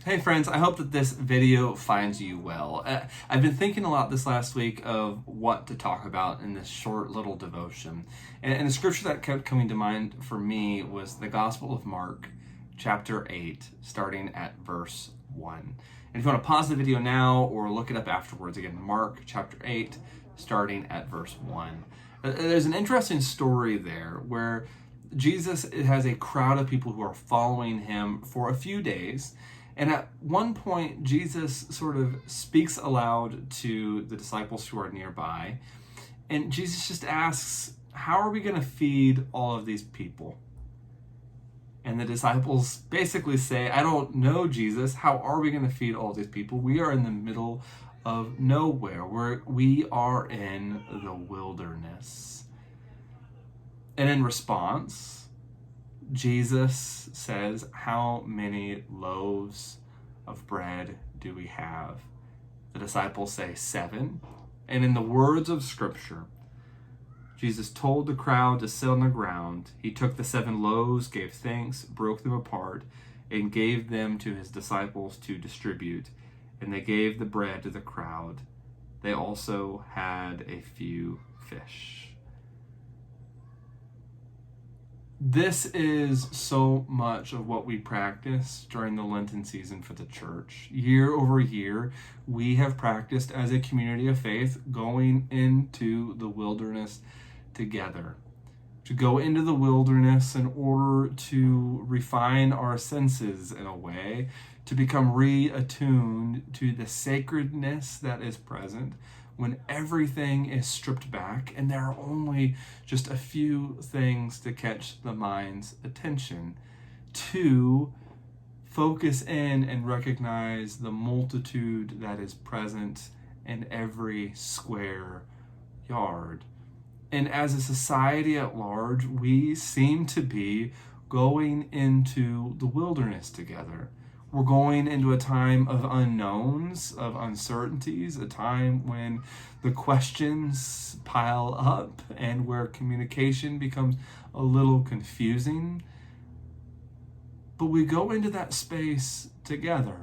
Hey friends, I hope that this video finds you well. I've been thinking a lot this last week of what to talk about in this short little devotion. And the scripture that kept coming to mind for me was the Gospel of Mark, chapter 8, starting at verse 1. And if you want to pause the video now or look it up afterwards, again, Mark chapter 8, starting at verse 1. There's an interesting story there where Jesus has a crowd of people who are following him for a few days. And at one point, Jesus sort of speaks aloud to the disciples who are nearby. And Jesus just asks, how are we going to feed all of these people? And the disciples basically say, I don't know, Jesus. How are we going to feed all these people? We are in the middle of nowhere. We are in the wilderness. And in response, Jesus says, how many loaves of bread do we have? The disciples say 7. And in the words of Scripture, Jesus told the crowd to sit on the ground. He took the 7 loaves, gave thanks, broke them apart, and gave them to his disciples to distribute. And they gave the bread to the crowd. They also had a few fish. This is so much of what we practice during the Lenten season for the church. Year over year, we have practiced as a community of faith going into the wilderness together. To go into the wilderness in order to refine our senses in a way, to become reattuned to the sacredness that is present when everything is stripped back and there are only just a few things to catch the mind's attention, to focus in and recognize the multitude that is present in every square yard. And as a society at large, we seem to be going into the wilderness together. We're going into a time of unknowns, of uncertainties, a time when the questions pile up and where communication becomes a little confusing. But we go into that space together.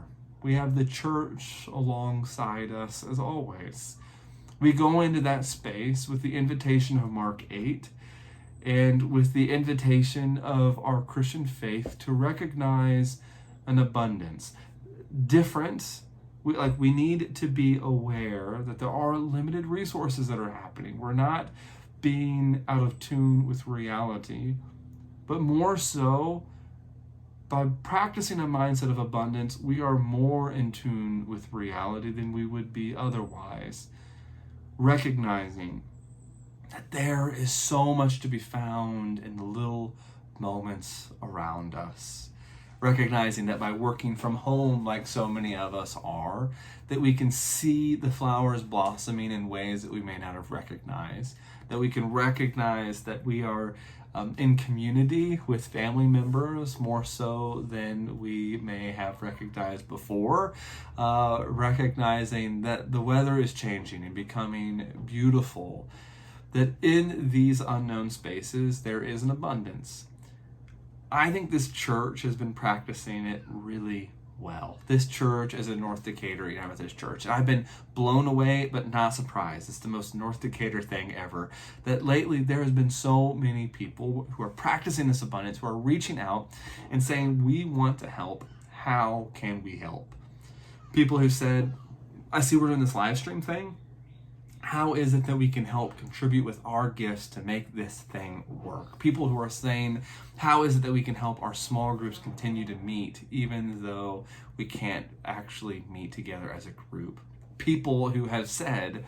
We have the church alongside us as always. We go into that space with the invitation of Mark 8 and with the invitation of our Christian faith to recognize an abundance. Different. We need to be aware that there are limited resources that are happening. We're not being out of tune with reality, but more so, by practicing a mindset of abundance, we are more in tune with reality than we would be otherwise. Recognizing that there is so much to be found in the little moments around us. Recognizing that by working from home, like so many of us are, that we can see the flowers blossoming in ways that we may not have recognized, that we can recognize that we are in community with family members more so than we may have recognized before, recognizing that the weather is changing and becoming beautiful, that in these unknown spaces there is an abundance. I think this church has been practicing it really well. This church is a North Decatur United Methodist Church. And I've been blown away, but not surprised. It's the most North Decatur thing ever. That lately there has been so many people who are practicing this abundance, who are reaching out and saying, we want to help. How can we help? People who said, I see we're doing this live stream thing. How is it that we can help contribute with our gifts to make this thing work? People who are saying, how is it that we can help our small groups continue to meet even though we can't actually meet together as a group? People who have said,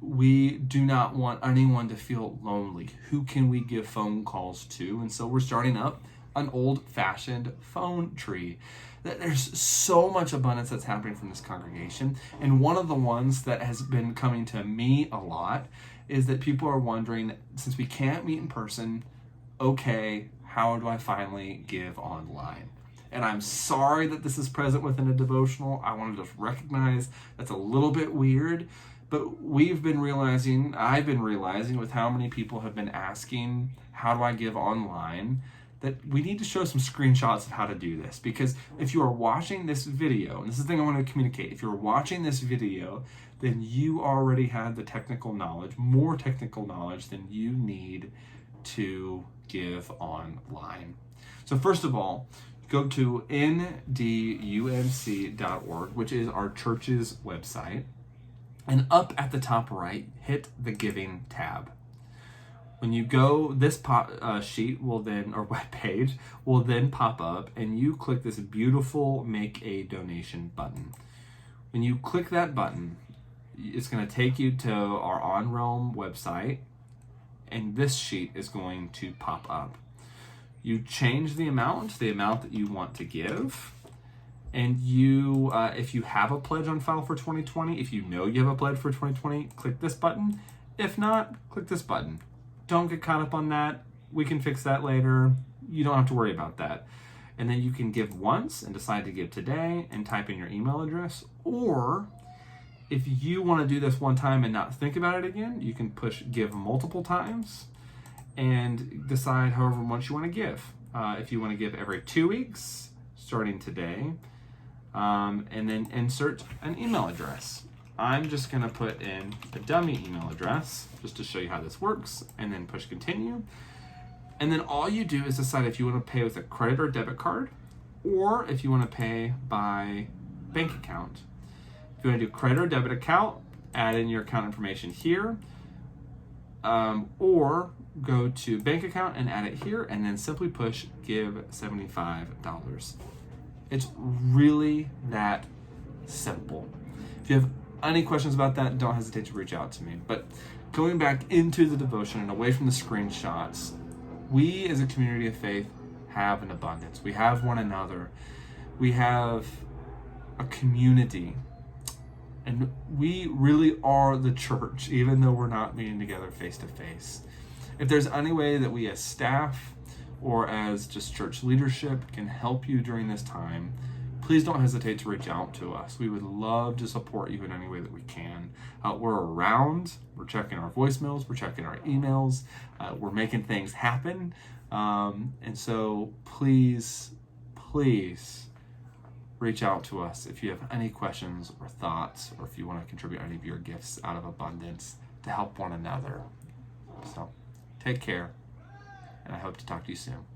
we do not want anyone to feel lonely. Who can we give phone calls to? And so we're starting up an old-fashioned phone tree. There's so much abundance that's happening from this congregation. And one of the ones that has been coming to me a lot is that people are wondering, since we can't meet in person, okay, how do I finally give online? And I'm sorry that this is present within a devotional. I want to just recognize that's a little bit weird. But I've been realizing with how many people have been asking, how do I give online? that we need to show some screenshots of how to do this, because if you are watching this video, and this is the thing I want to communicate, if you're watching this video, then you already have the technical knowledge, more technical knowledge than you need to give online. So first of all, go to ndumc.org, which is our church's website, and up at the top right, hit the Giving tab. When you go, this sheet will then, or web page, will then pop up, and you click this beautiful Make a Donation button. When you click that button, it's going to take you to our On Realm website, and this sheet is going to pop up. You change the amount that you want to give, and you, if you have a pledge on file for 2020, if you know you have a pledge for 2020, click this button. If not, click this button. Don't get caught up on that. We can fix that later. You don't have to worry about that. And then you can give once and decide to give today and type in your email address. Or if you want to do this one time and not think about it again, you can push give multiple times and decide however much you want to give. If you want to give every 2 weeks, starting today, and then insert an email address. I'm just going to put in a dummy email address just to show you how this works, and then push continue. And then all you do is decide if you want to pay with a credit or debit card, or if you want to pay by bank account. If you want to do credit or debit account, add in your account information here, or go to bank account and add it here, and then simply push give $75. It's really that simple. If you have any questions about that, don't hesitate to reach out to me. But going back into the devotion and away from the screenshots, we as a community of faith have an abundance. We have one another. We have a community. And we really are the church, even though we're not meeting together face to face. If there's any way that we as staff or as just church leadership can help you during this time, please don't hesitate to reach out to us. We would love to support you in any way that we can. We're around. We're checking our voicemails. We're checking our emails. We're making things happen. And so please reach out to us if you have any questions or thoughts, or if you want to contribute any of your gifts out of abundance to help one another. So take care, and I hope to talk to you soon.